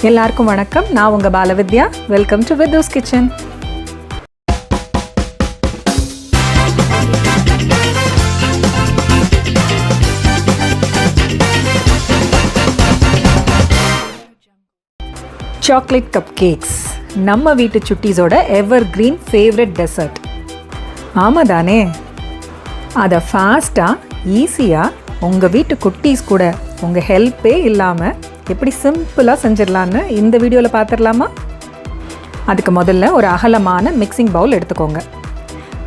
எல்லாருக்கும் வணக்கம். நான் உங்கள் Balavidya. Welcome to Vidyu's kitchen. Chocolate cupcakes நம்ம வீட்டு சுட்டீஸோட எவர் கிரீன் ஃபேவரட் டெசர்ட். ஆமாம் தானே? அதை ஃபாஸ்ட்டாக ஈஸியாக உங்கள் வீட்டு குட்டீஸ் கூட உங்கள் ஹெல்ப்பே இல்லாமல் எப்படி சிம்பிளாக செஞ்சிடலான்னு இந்த வீடியோவில் பார்த்துடலாமா? அதுக்கு முதல்ல ஒரு அகலமான மிக்சிங் பவுல் எடுத்துக்கோங்க.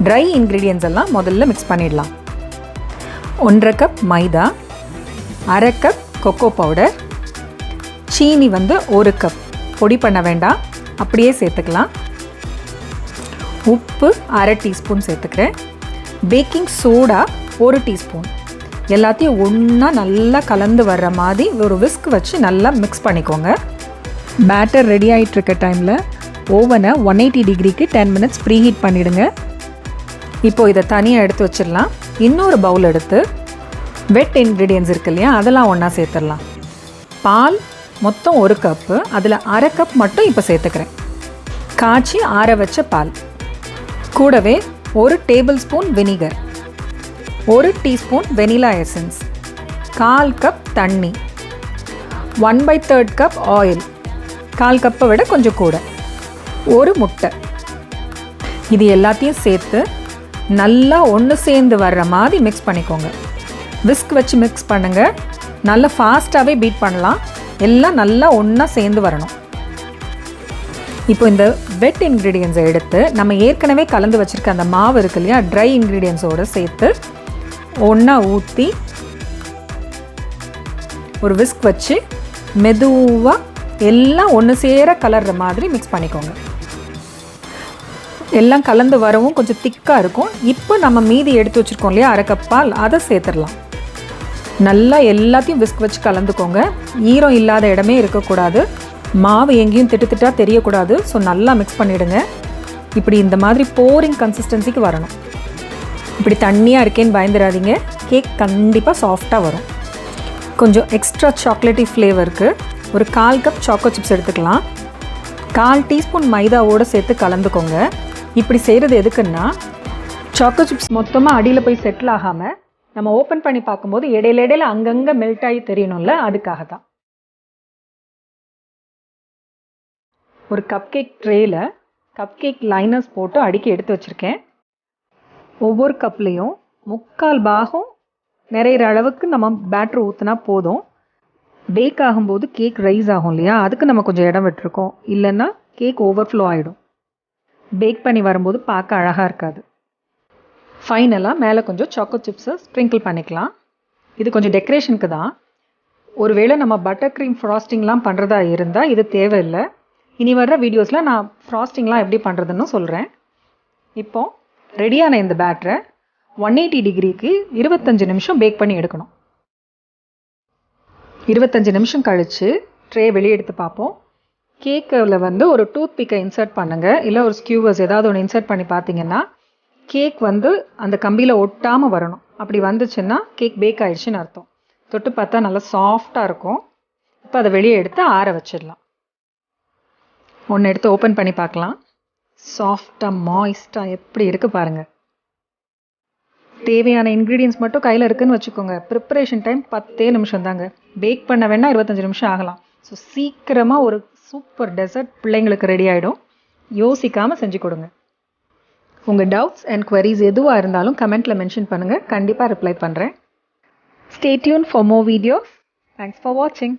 ட்ரை இன்க்ரீடியன்ஸ் எல்லாம் முதல்ல மிக்ஸ் பண்ணிடலாம். 1.5 கப் மைதா, 1/2 கப் கொக்கோ பவுடர், சீனி 1 கப், பொடி பண்ண வேண்டாம், அப்படியே சேர்த்துக்கலாம். உப்பு 1/2 டீஸ்பூன் சேர்த்துக்கிறேன். Baking soda 1 teaspoon. எல்லாத்தையும் ஒன்றா நல்லா கலந்து வர்ற மாதிரி ஒரு விஸ்க் வச்சு நல்லா மிக்ஸ் பண்ணிக்கோங்க. பேட்டர் ரெடி ஆகிட்டுருக்க டைமில் ஓவனை 180 டிகிரிக்கு 10 மினிட்ஸ் ப்ரீ ஹீட் பண்ணிவிடுங்க. இப்போது இதை தனியாக எடுத்து வச்சிடலாம். இன்னொரு பவுல் எடுத்து வெட் இன்க்ரீடியன்ஸ் இருக்கு இல்லையா, அதெல்லாம் ஒன்றா சேர்த்துடலாம். பால் மொத்தம் 1 கப்பு, அதில் 1/2 கப் மட்டும் இப்போ சேர்த்துக்கிறேன். காய்ச்சி ஆற வச்ச பால் கூடவே 1 tablespoon vinegar, 1 teaspoon vanilla essence, 1/4 cup தண்ணி, 1/3 கப் ஆயில், 1/4 கப்பை விட கொஞ்சம் கூட, 1 முட்டை. இது எல்லாத்தையும் சேர்த்து நல்லா ஒன்று சேர்ந்து வர்ற மாதிரி மிக்ஸ் பண்ணிக்கோங்க. விஸ்க் வச்சு மிக்ஸ் பண்ணுங்கள். நல்லா ஃபாஸ்ட்டாகவே பீட் பண்ணலாம். எல்லாம் நல்லா ஒன்றா சேர்ந்து வரணும். இப்போ இந்த வெட் இன்க்ரீடியன்ஸை எடுத்து நம்ம ஏற்கனவே கலந்து வச்சுருக்க அந்த மாவு இருக்கு இல்லையா, ட்ரை இன்க்ரீடியன்ஸோடு சேர்த்து ஒன்றா ஊற்றி ஒரு விஸ்க் வச்சு மெதுவாக எல்லாம் ஒன்று சேர கலர்ற மாதிரி மிக்ஸ் பண்ணிக்கோங்க. எல்லாம் கலந்து வரவும் கொஞ்சம் திக்காக இருக்கும். இப்போ நம்ம மீதி எடுத்து வச்சுருக்கோம் இல்லையா 1/2 கப் பால், அதை சேர்த்துடலாம். நல்லா எல்லாத்தையும் விஸ்க் வச்சு கலந்துக்கோங்க. ஈரம் இல்லாத இடமே இருக்கக்கூடாது. மாவு எங்கேயும் திட்டுத்திட்டாக தெரியக்கூடாது. ஸோ நல்லா மிக்ஸ் பண்ணிவிடுங்க. இப்படி இந்த மாதிரி போரிங் கன்சிஸ்டன்சிக்கு வரணும். இப்படி தண்ணியாக இருக்கேன்னு பயந்துடாதீங்க. கேக் கண்டிப்பாக சாஃப்டாக வரும். கொஞ்சம் எக்ஸ்ட்ரா சாக்லேட்டி ஃப்ளேவருக்கு ஒரு 1/4 கப் சாக்கோ சிப்ஸ் எடுத்துக்கலாம். 1/4 டீஸ்பூன் மைதாவோடு சேர்த்து கலந்துக்கோங்க. இப்படி செய்கிறது எதுக்குன்னா, சாக்கோ சிப்ஸ் மொத்தமாக அடியில் போய் செட்டில் ஆகாமல் நம்ம ஓப்பன் பண்ணி பார்க்கும்போது இடையில அங்கங்கே மெல்ட் ஆகி தெரியணும்ல, அதுக்காக தான். ஒரு கப் கேக் ட்ரேயில் கப் கேக் லைனர்ஸ் போட்டு அடுக்கி எடுத்து வச்சுருக்கேன். ஒவ்வொரு கப்லேயும் 3/4 பாகம் நிறையிற அளவுக்கு நம்ம பேட்டர் ஊற்றினா போதும். பேக் ஆகும்போது கேக் ரைஸ் ஆகும் இல்லையா, அதுக்கு நம்ம கொஞ்சம் இடம் விட்டுருக்கோம். இல்லைன்னா கேக் ஓவர்ஃப்ளோ ஆகிடும். பேக் பண்ணி வரும்போது பார்க்க அழகாக இருக்காது. ஃபைனலாக மேலே கொஞ்சம் சாக்கோ சிப்ஸை ஸ்ப்ரிங்கிள் பண்ணிக்கலாம். இது கொஞ்சம் டெக்கரேஷனுக்கு தான். ஒருவேளை நம்ம பட்டர் க்ரீம் ஃப்ராஸ்டிங்லாம் பண்ணுறதா இருந்தால் இது தேவையில்லை. இனி வர்ற வீடியோஸில் நான் ஃப்ராஸ்டிங்லாம் எப்படி பண்ணுறதுன்னு சொல்கிறேன். இப்போது ரெடியான இந்த பேட்டரை 180 டிகிரிக்கு 25 நிமிஷம் பேக் பண்ணி எடுக்கணும். 25 நிமிஷம் கழித்து ட்ரே வெளியே எடுத்து பார்ப்போம். கேக்கில் ஒரு டூத் பிக்கை இன்சர்ட் பண்ணுங்கள். இல்லை ஒரு ஸ்கியூவர்ஸ் ஏதாவது ஒன்று இன்சர்ட் பண்ணி பார்த்தீங்கன்னா கேக் அந்த கம்பியில் ஒட்டாமல் வரணும். அப்படி வந்துச்சுன்னா கேக் பேக் ஆகிடுச்சின்னு அர்த்தம். தொட்டு பார்த்தா நல்லா சாஃப்டாக இருக்கும். இப்போ அதை வெளியே எடுத்து ஆற வச்சிடலாம். ஒன்று எடுத்து ஓப்பன் பண்ணி பார்க்கலாம். சாஃப்டாக மாய்ஸ்டாக எப்படி இருக்குது பாருங்கள். தேவையான இன்க்ரீடியன்ஸ் மட்டும் கையில் இருக்குதுன்னு வச்சுக்கோங்க. ப்ரிப்பரேஷன் டைம் 10 நிமிஷம் தாங்க. பேக் பண்ண வேணால் 25 நிமிஷம் ஆகலாம். ஸோ சீக்கிரமாக ஒரு சூப்பர் டெசர்ட் பிள்ளைங்களுக்கு ரெடி ஆகிடும். யோசிக்காமல் செஞ்சு கொடுங்க. உங்கள் டவுட்ஸ் அண்ட் குவரிஸ் எதுவாக இருந்தாலும் கமெண்ட்டில் மென்ஷன் பண்ணுங்கள். கண்டிப்பாக ரிப்ளை பண்ணுறேன். Stay tune for more videos. Thanks for வாட்சிங்.